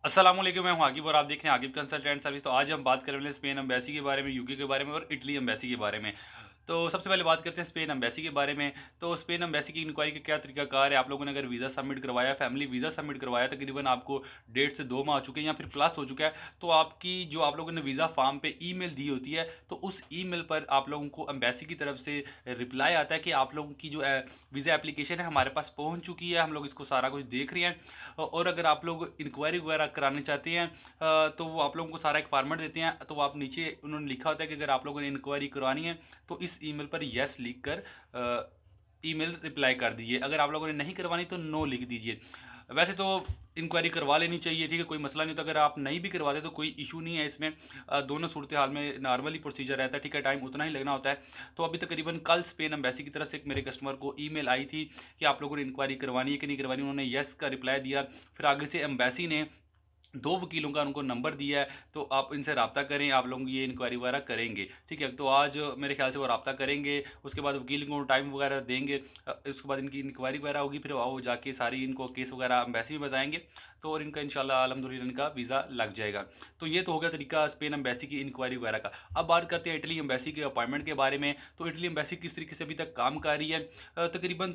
अस्सलाम वालेकुम, मैं हूं आकिब और आप देख रहे हैं आकिब कंसल्टेंट सर्विस। तो आज हम बात करें वाले स्पेन एम्बेसी के बारे में, यूके के बारे में और इटली एम्बेसी के बारे में। तो सबसे पहले बात करते हैं स्पेन एम्बेसी के बारे में। तो स्पेन एम्बेसी की इंक्वायरी का क्या तरीकाकार है। आप लोगों ने अगर वीज़ा सबमिट करवाया, फैमिली वीज़ा सबमिट करवाया, तकरीबन आपको 1.5 से 2 माह आ चुके हैं या फिर प्लस हो चुका है, तो आपकी जो आप लोगों ने वीज़ा फॉर्म पे ईमेल दी होती है, तो उस ईमेल पर आप लोगों को एम्बेसी की तरफ से रिप्लाई आता है कि आप लोगों की जो वीज़ा एप्लीकेशन है हमारे पास पहुंच चुकी है, हम लोग इसको सारा कुछ देख रहे हैं। और अगर आप लोग इंक्वायरी वगैरह कराने चाहते हैं तो वो आप लोगों को सारा एक फॉर्मेट देते हैं। तो आप नीचे उन्होंने लिखा होता है कि अगर आप लोगों ने इंक्वायरी करवानी है तो इस ईमेल पर यस लिख कर ईमेल रिप्लाई कर दीजिए। अगर आप लोगों ने नहीं करवानी तो नो लिख दीजिए। वैसे तो इंक्वायरी करवा लेनी चाहिए, ठीक है, कोई मसला नहीं। तो अगर आप नहीं भी करवाते तो कोई इशू नहीं है इसमें। दोनों सूरत हाल में नॉर्मली प्रोसीजर रहता है, ठीक है, टाइम उतना ही लगना होता है। तो अभी तकरीबन कल स्पेन एम्बेसी की तरफ से एक मेरे कस्टमर को ईमेल आई थी कि आप लोगों ने इंक्वायरी करवानी है कि नहीं करवानी। उन्होंने यस का रिप्लाई दिया। फिर आगे से एम्बेसी ने 2 वकीलों का उनको नंबर दिया है, तो आप इनसे रब्ता करें, आप लोग ये इंक्वायरी वगैरह करेंगे, ठीक है। तो आज मेरे ख्याल से वो रब्ता करेंगे, उसके बाद वकील को टाइम वगैरह देंगे। उसके बाद इनकी इंक्वायरी वगैरह होगी, फिर वो जाके सारी इनको केस वगैरह एम्बेसी में बताएंगे। तो और इनका इंशाल्लाह अल्हम्दुलिल्लाह इनका वीज़ा लग जाएगा। तो ये तो हो गया तरीका स्पेन एम्बेसी की इंक्वायरी वगैरह का। अब बात करते हैं इटली एम्बेसी के अपॉइंटमेंट के बारे में। तो इटली एम्बेसी किस तरीके से अभी तक काम कर रही है। तकरीबन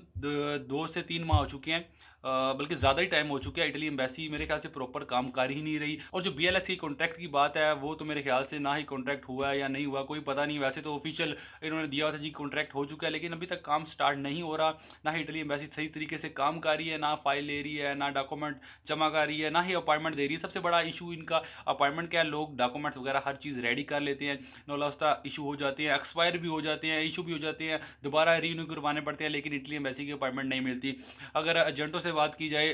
2 से 3 माह हो चुके हैं, बल्कि ज़्यादा ही टाइम हो चुका है। इटली एम्बेसी मेरे ख्याल से प्रॉपर काम कर ही नहीं रही। और जो बीएलएस की कॉन्ट्रैक्ट की बात है, वो तो मेरे ख्याल से ना ही कॉन्ट्रैक्ट हुआ है या नहीं हुआ, कोई पता नहीं। वैसे तो ऑफिशियल इन्होंने दिया हुआ था जी कॉन्ट्रैक्ट हो चुका है, लेकिन अभी तक काम स्टार्ट नहीं हो रहा। ना ही इटली एम्बेसी सही तरीके से काम कर रही है, ना फाइल ले रही है, ना डॉक्यूमेंट जमा कर रही है, ना ही अपॉइंटमेंट दे रही है। सबसे बड़ा इशू इनका अपॉइंटमेंट का है। लोग डॉक्यूमेंट्स वगैरह हर चीज़ रेडी कर लेते हैं, नौलास्ता इशू हो जाते हैं, एक्सपायर भी हो जाते हैं, इशू भी हो जाते हैं, दोबारा रीन्यू करवाने पड़ते हैं, लेकिन इटली एम्बेसी की अपॉइंटमेंट नहीं मिलती। अगर एजेंटों से बात की जाए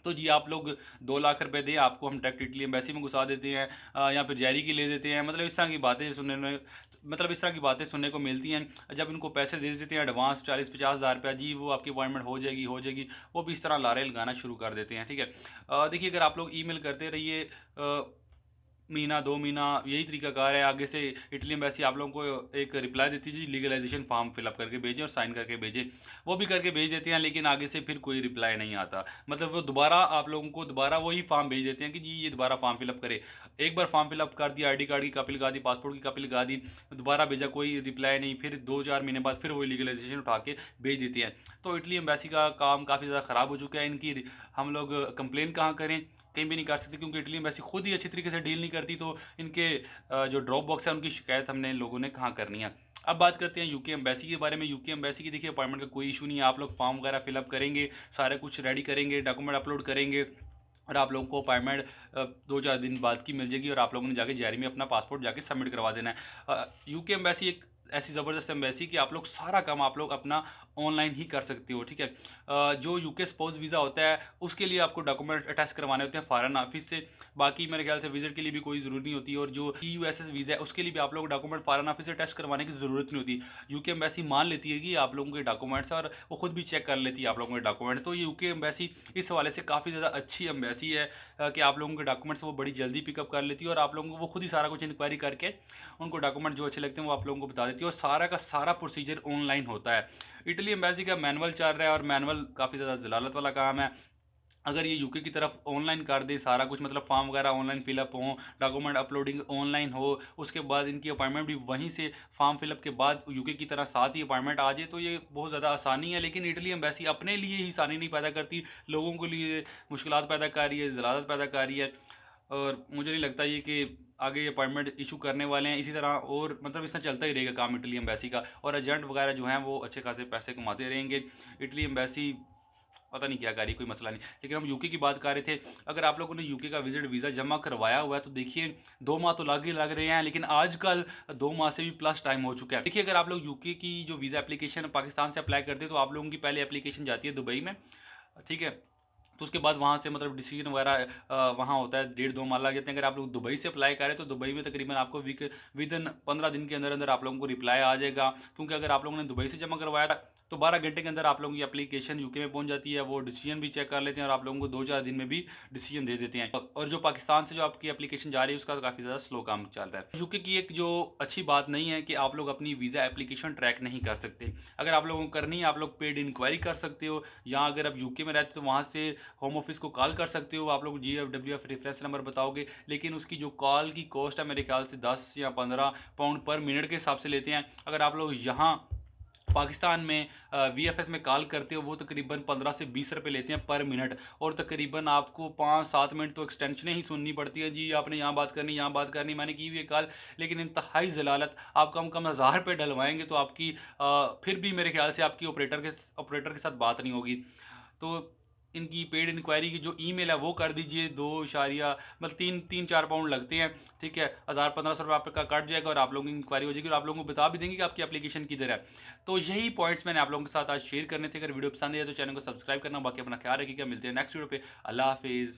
तो जी आप लोग 2 लाख रुपए दें, आपको हम डायरेक्ट इटली एम्बेसी में घुसा देते हैं, या फिर जारी की ले देते हैं। मतलब इस तरह की बातें सुनने में, मतलब इस तरह की बातें सुनने को मिलती हैं। जब इनको पैसे दे देते हैं एडवांस 40-50 हज़ार रुपया, जी वो आपकी अपॉइंटमेंट हो जाएगी हो जाएगी, वो भी इस तरह लारे लगाना शुरू कर देते हैं, ठीक है। देखिए, अगर आप लोग ईमेल करते रहिए, महीना 2 महीना यही तरीकाकार है। आगे से इटली एम्बेसी आप लोगों को एक रिप्लाई देती है जी लीगलाइजेशन फॉर्म फिलअप करके भेजें और साइन करके भेजें। वो भी करके भेज देते हैं, लेकिन आगे से फिर कोई रिप्लाई नहीं आता। मतलब वो दोबारा आप लोगों को दोबारा वही फॉर्म भेज देते हैं कि जी ये दोबारा फॉर्म फिलअप करें। एक बार फॉर्म फिलअप कर दिया, आईडी कार्ड की कॉपी लगा दी, पासपोर्ट की कॉपी लगा दी, दोबारा भेजा, कोई रिप्लाई नहीं। फिर 2-4 महीने बाद फिर वही लीगलाइजेशन उठा के भेज देते हैं। तो इटली एम्बेसी का काम काफ़ी ज़्यादा ख़राब हो चुका है। इनकी हम लोग कंप्लेन कहाँ करें, कहीं भी नहीं कर सकते, क्योंकि इटली एम्बेसी खुद ही अच्छी तरीके से डील नहीं करती। तो इनके जो ड्रॉप बॉक्स है उनकी शिकायत हमने लोगों ने कहाँ करनी है। अब बात करते हैं यूके एम्बेसी के बारे में। यूके एम्बेसी की देखिए अपॉइंटमेंट का कोई इशू नहीं है। आप लोग फॉर्म वगैरह फिलअप करेंगे, सारा कुछ रेडी करेंगे, डॉक्यूमेंट अपलोड करेंगे, और आप लोगों को अपॉइंटमेंट 2-4 दिन बाद की मिल जाएगी, और आप लोगों ने जाके जारी में अपना पासपोर्ट जाके सबमिट करवा देना है। यूके एम्बेसी एक ऐसी ज़बरदस्त एम्बेसी कि आप लोग सारा काम आप लोग अपना ऑनलाइन ही कर सकते हो, ठीक है। जो यूके स्पाउस वीज़ा होता है उसके लिए आपको डॉक्यूमेंट अटैच करवाने होते हैं फॉरेन ऑफिस से। बाकी मेरे ख्याल से विजिट के लिए भी कोई ज़रूरत नहीं होती। और जो यूएसएस वीज़ा है उसके लिए भी आप लोग डॉक्यूमेंट फॉरेन ऑफिस से अटैच करवाने की ज़रूरत नहीं होती। यूके एम्बेसी मान लेती है कि आप लोगों के डॉक्यूमेंट्स, और वो खुद भी चेक कर लेती है आप लोगों के डॉक्यूमेंट। तो ये यूके एम्बेसी इस हवाले से काफ़ी ज़्यादा अच्छी एम्बेसी है कि आप लोगों के डॉक्यूमेंट्स वो बड़ी जल्दी पिकअप कर लेती है, और आप लोगों को वो खुद ही सारा कुछ इंक्वायरी करके उनको डॉक्यूमेंट जो अच्छे लगते हैं वो आप लोगों को बता देती है, और सारा का सारा प्रोसीजर ऑनलाइन होता है। इटली एम्बेसी का मैनुअल चल रहा है, और मैनुअल काफ़ी ज़्यादा जलालत वाला काम है। अगर ये यूके की तरफ ऑनलाइन कर दे सारा कुछ, मतलब फॉर्म वगैरह ऑनलाइन फिलअप हो, डॉक्यूमेंट अपलोडिंग ऑनलाइन हो, उसके बाद इनकी अपॉइंटमेंट भी वहीं से फॉर्म फिलअप के बाद यूके की तरह साथ ही अपॉइंटमेंट आ जाए, तो ये बहुत ज़्यादा आसानी है। लेकिन इटली एम्बेसी अपने लिए ही आसानी नहीं पैदा करती, लोगों के लिए मुश्किलात पैदा कर रही है, जलालत पैदा कर रही है। और मुझे नहीं लगता ये कि आगे ये अपॉइंटमेंट इशू करने वाले हैं इसी तरह, और मतलब इस तरह चलता ही रहेगा काम इटली एम्बेसी का। और एजेंट वगैरह जो हैं वो अच्छे खासे पैसे कमाते रहेंगे। इटली एम्बेसी पता नहीं क्या कर रही, कोई मसला नहीं। लेकिन हम यूके की बात कर रहे थे। अगर आप लोगों ने यूके का विजिट वीज़ा जमा करवाया हुआ है तो देखिए 2 माह तो लग ही लग रहे हैं, लेकिन आजकल 2 माह से भी प्लस टाइम हो चुका है। देखिए, अगर आप लोग यूके की जो वीज़ा एप्लीकेशन पाकिस्तान से अप्लाई करते हैं तो आप लोगों की पहले एप्लीकेशन जाती है दुबई में, ठीक है। तो उसके बाद वहाँ से मतलब डिसीजन वगैरह वहाँ होता है, 1.5-2 माह लग जाते हैं। अगर आप लोग दुबई से अप्लाई करें तो दुबई में तकरीबन आपको विद इन 15 दिन के अंदर अंदर आप लोगों को रिप्लाई आ जाएगा। क्योंकि अगर आप लोगों ने दुबई से जमा करवाया था तो 12 घंटे के अंदर आप लोगों की एप्लीकेशन यूके में पहुंच जाती है, वो डिसीजन भी चेक कर लेते हैं और आप लोगों को 2-4 दिन में भी डिसीजन दे देते हैं। और जो पाकिस्तान से जो आपकी एप्लीकेशन जा रही है उसका तो काफ़ी ज़्यादा स्लो काम चल रहा है। यूके की एक जो अच्छी बात नहीं है कि आप लोग अपनी वीज़ा एप्लीकेशन ट्रैक नहीं कर सकते। अगर आप लोगों को करनी है, आप लोग पेड इंक्वायरी कर सकते हो, या अगर आप यूके में रहते हो तो वहाँ से होम ऑफिस को कॉल कर सकते हो, आप लोग GFWF रेफरेंस नंबर बताओगे, लेकिन उसकी जो कॉल की कॉस्ट है मेरे ख्याल से 10 या 15 पाउंड पर मिनट के हिसाब से लेते हैं। अगर आप लोग यहाँ पाकिस्तान में VFS में कॉल करते हो वो तकरीबन 15 से 20 रुपये लेते हैं पर मिनट, और तकरीबन आपको 5-7 मिनट तो एक्सटेंशनें ही सुननी पड़ती है, जी आपने यहाँ बात करनी, यहाँ बात करनी, मैंने की हुई है कॉल। लेकिन इंतहाई जलालत, आप कम कम 1000 रुपये डलवाएंगे तो आपकी फिर भी मेरे ख्याल से आपकी ऑपरेटर के साथ बात नहीं होगी। तो इनकी पेड इंक्वायरी की जो ईमेल है वो कर दीजिए, 2 मतलब 3-4 पाउंड लगते हैं, ठीक है, 1000-1500 रुपये आपका कट जाएगा और आप लोगों की इंक्वायरी हो जाएगी और आप लोगों को बता भी देंगे कि आपकी एप्लीकेशन किधर है। तो यही पॉइंट्स मैंने आप लोगों के साथ आज शेयर करने थे। अगर वीडियो पसंद है तो चैनल को सब्सक्राइब करना, बाकी अपना ख्याल रखिएगा, मिलते हैं नेक्स्ट वीडियो पे। अल्लाह हाफिज़।